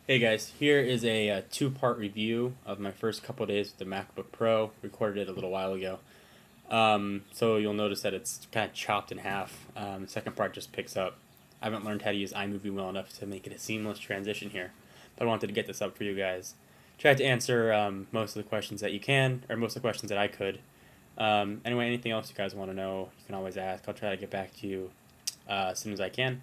Hey guys, here is a two-part review of my first couple days with the MacBook Pro. Recorded it a little while ago. So you'll notice that it's kind of chopped in half. The second part just picks up. I haven't learned how to use iMovie well enough to make it a seamless transition here, but I wanted to get this up for you guys. Tried to answer most of the questions that you can, or most of the questions that I could. Anyway, anything else you guys want to know, you can always ask. I'll try to get back to you as soon as I can.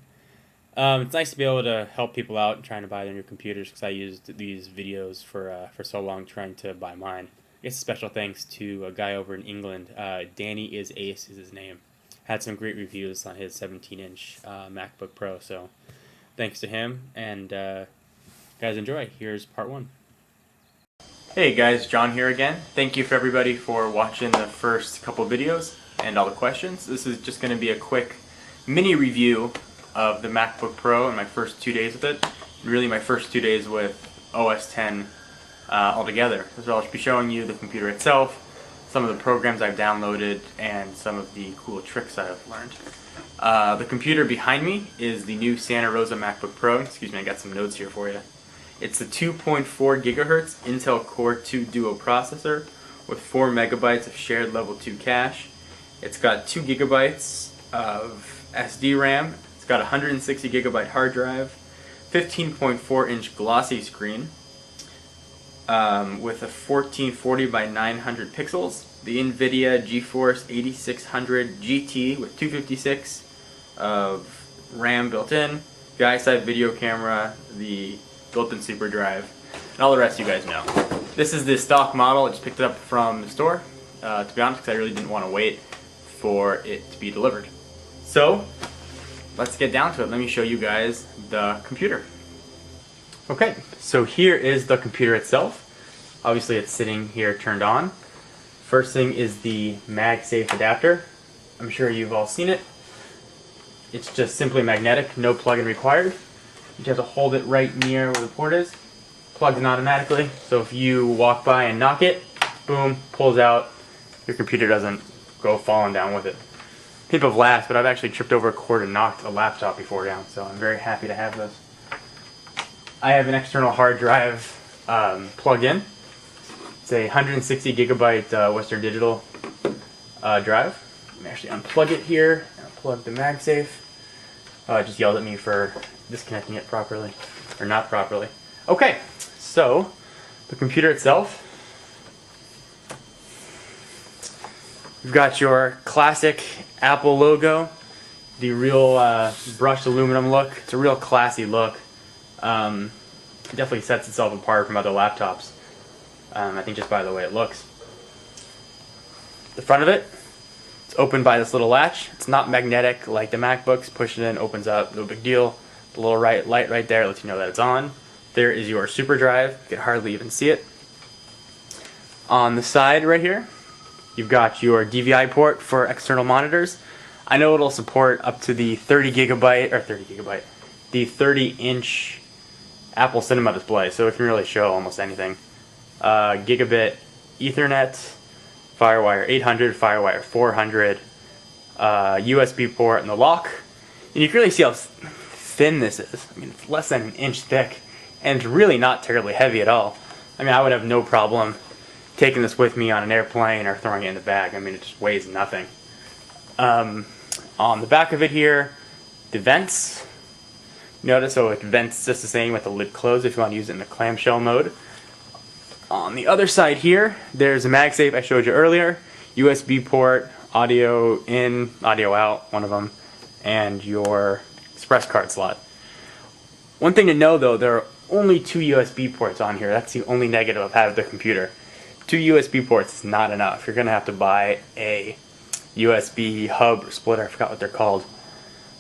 It's nice to be able to help people out trying to buy their new computers, because I used these videos for so long trying to buy mine. I guess a special thanks to a guy over in England. Danny is Ace is his name. Had some great reviews on his 17-inch MacBook Pro, so thanks to him. And guys, enjoy. Here's part one. Hey guys, John here again. Thank you for everybody for watching the first couple videos and all the questions. This is just going to be a quick mini review of the MacBook Pro and my first 2 days with it. Really my first 2 days with OS X altogether. So I'll be showing you the computer itself, some of the programs I've downloaded, and some of the cool tricks I've learned. The computer behind me is the new Santa Rosa MacBook Pro. Excuse me, I got some notes here for you. It's a 2.4 gigahertz Intel Core 2 Duo processor with 4 megabytes of shared level 2 cache. It's got 2 gigabytes of SD RAM. It's got a 160 gigabyte hard drive, 15.4 inch glossy screen with a 1440 by 900 pixels, the NVIDIA GeForce 8600 GT with 256 of RAM built in, the iSight video camera, the built-in super drive, and all the rest you guys know. This is the stock model. I just picked it up from the store, to be honest, because I really didn't want to wait for it to be delivered. So let's get down to it. Let me show you guys the computer. Okay, so here is the computer itself. Obviously it's sitting here turned on. First thing is the MagSafe adapter. I'm sure you've all seen it. It's just simply magnetic, no plug-in required. You just have to hold it right near where the port is. Plugs in automatically, so if you walk by and knock it, boom, pulls out. Your computer doesn't go falling down with it. People have laughed, but I've actually tripped over a cord and knocked a laptop before down, so I'm very happy to have this. I have an external hard drive plugged in. It's a 160 gigabyte Western Digital drive. Let me actually unplug it here. Unplug the MagSafe. It just yelled at me for disconnecting it properly, or not properly. Okay, so the computer itself. You've got your classic Apple logo, the real brushed aluminum look. It's a real classy look. It definitely sets itself apart from other laptops. I think just by the way it looks. The front of it, it's opened by this little latch. It's not magnetic like the MacBooks. Push it in, opens up, no big deal. The little light right there lets you know that it's on. There is your super drive. You can hardly even see it. On the side right here, you've got your DVI port for external monitors. I know it'll support up to the 30 inch Apple Cinema display, so it can really show almost anything. Gigabit Ethernet, Firewire 800, Firewire 400, USB port, and the lock. And you can really see how thin this is. I mean, it's less than an inch thick, and it's really not terribly heavy at all. I mean, I would have no problem taking this with me on an airplane or throwing it in the bag. I mean, it just weighs nothing. On the back of it here, the vents. Notice, so it vents just the same with the lid closed if you want to use it in the clamshell mode. On the other side here, there's a MagSafe I showed you earlier, USB port, audio in, audio out, one of them, and your express card slot. One thing to know though, there are only 2 USB ports on here. That's the only negative of having the computer. 2 USB ports is not enough. You're going to have to buy a USB hub or splitter, I forgot what they're called,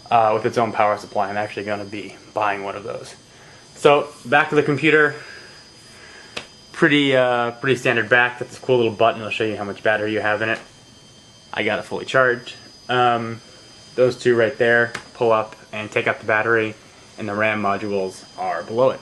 with its own power supply. I'm actually going to be buying one of those. So, back to the computer. Pretty standard back. Got this cool little button. I'll show you how much battery you have in it. I got it fully charged. Those two right there pull up and take up the battery, and the RAM modules are below it.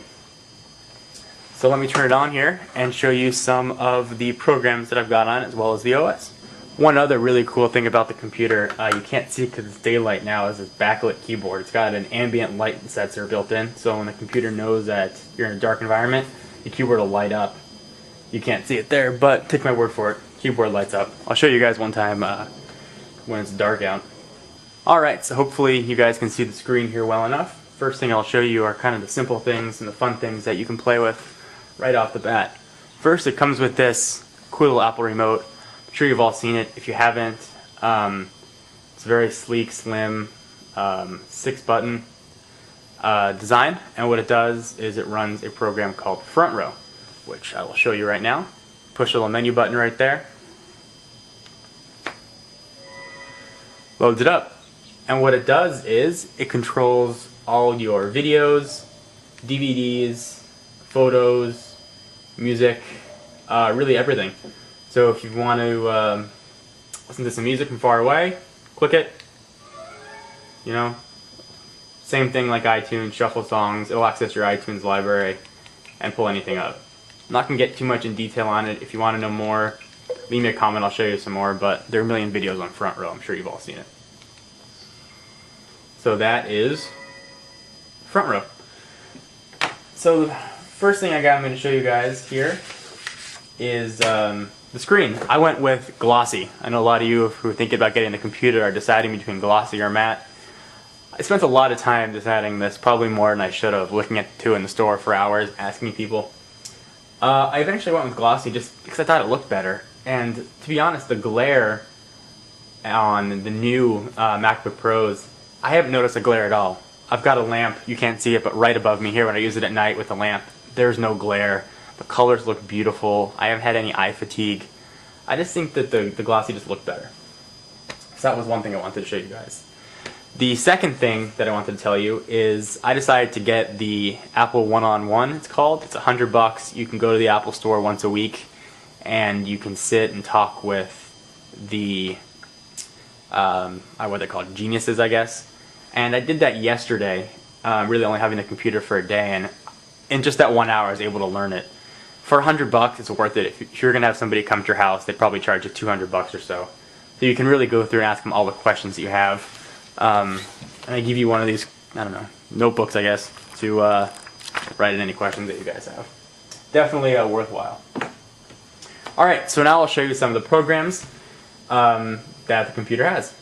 So let me turn it on here and show you some of the programs that I've got on it, as well as the OS. One other really cool thing about the computer, you can't see because it's daylight now, is this backlit keyboard. It's got an ambient light sensor built in, so when the computer knows that you're in a dark environment, the keyboard will light up. You can't see it there, but take my word for it, keyboard lights up. I'll show you guys one time when it's dark out. Alright, so hopefully you guys can see the screen here well enough. First thing I'll show you are kind of the simple things and the fun things that you can play with right off the bat. First, it comes with this cool little Apple remote. I'm sure you've all seen it. If you haven't, it's a very sleek, slim, 6-button design, and what it does is it runs a program called Front Row, which I will show you right now. Push a little menu button right there. Loads it up. And what it does is it controls all your videos, DVDs, photos, music, really everything. So if you want to listen to some music from far away, click it. You know, same thing like iTunes, shuffle songs. It'll access your iTunes library and pull anything up. I'm not going to get too much in detail on it. If you want to know more, leave me a comment, I'll show you some more, but there are a million videos on Front Row. I'm sure you've all seen it. So that is Front Row. So the first thing I'm going to show you guys here is the screen. I went with glossy. I know a lot of you who are thinking about getting a computer are deciding between glossy or matte. I spent a lot of time deciding this, probably more than I should have, looking at the two in the store for hours, asking people. I eventually went with glossy just because I thought it looked better. And to be honest, the glare on the new MacBook Pros, I haven't noticed a glare at all. I've got a lamp, you can't see it, but right above me here when I use it at night with the lamp, there's no glare. The colors look beautiful. I haven't had any eye fatigue. I just think that the glossy just looked better. So that was one thing I wanted to show you guys. The second thing that I wanted to tell you is I decided to get the Apple One-on-One, it's called. It's $100. You can go to the Apple Store once a week and you can sit and talk with the, what they're called, geniuses, I guess. And I did that yesterday, really only having the computer for a day, and in just that 1 hour I was able to learn it. For $100, it's worth it. If you're going to have somebody come to your house, they'd probably charge you $200 or so. So you can really go through and ask them all the questions that you have. And I give you one of these, I don't know, notebooks, I guess, to write in any questions that you guys have. Definitely worthwhile. Alright, so now I'll show you some of the programs that the computer has.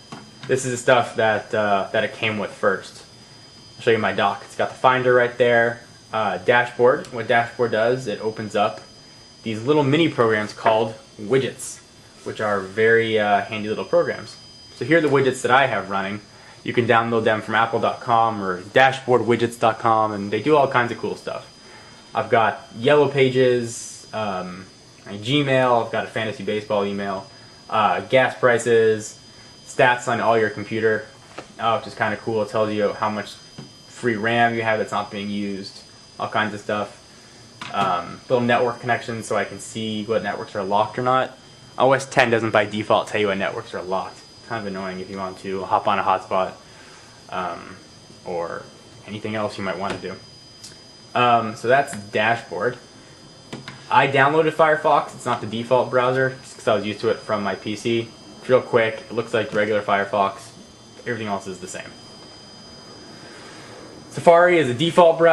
This is the stuff that it came with first. I'll show you my dock. It's got the Finder right there. Dashboard. What Dashboard does, it opens up these little mini programs called widgets, which are very handy little programs. So here are the widgets that I have running. You can download them from apple.com or dashboardwidgets.com, and they do all kinds of cool stuff. I've got Yellow Pages, my Gmail, I've got a fantasy baseball email, gas prices, stats on all your computer, which is kind of cool. It tells you how much free RAM you have that's not being used, all kinds of stuff. Little network connections so I can see what networks are locked or not. OS X doesn't by default tell you what networks are locked. Kind of annoying if you want to hop on a hotspot or anything else you might want to do. So that's Dashboard. I downloaded Firefox. It's not the default browser just because I was used to it from my PC. It's real quick. It looks like regular Firefox. Everything else is the same. Safari is a default browser.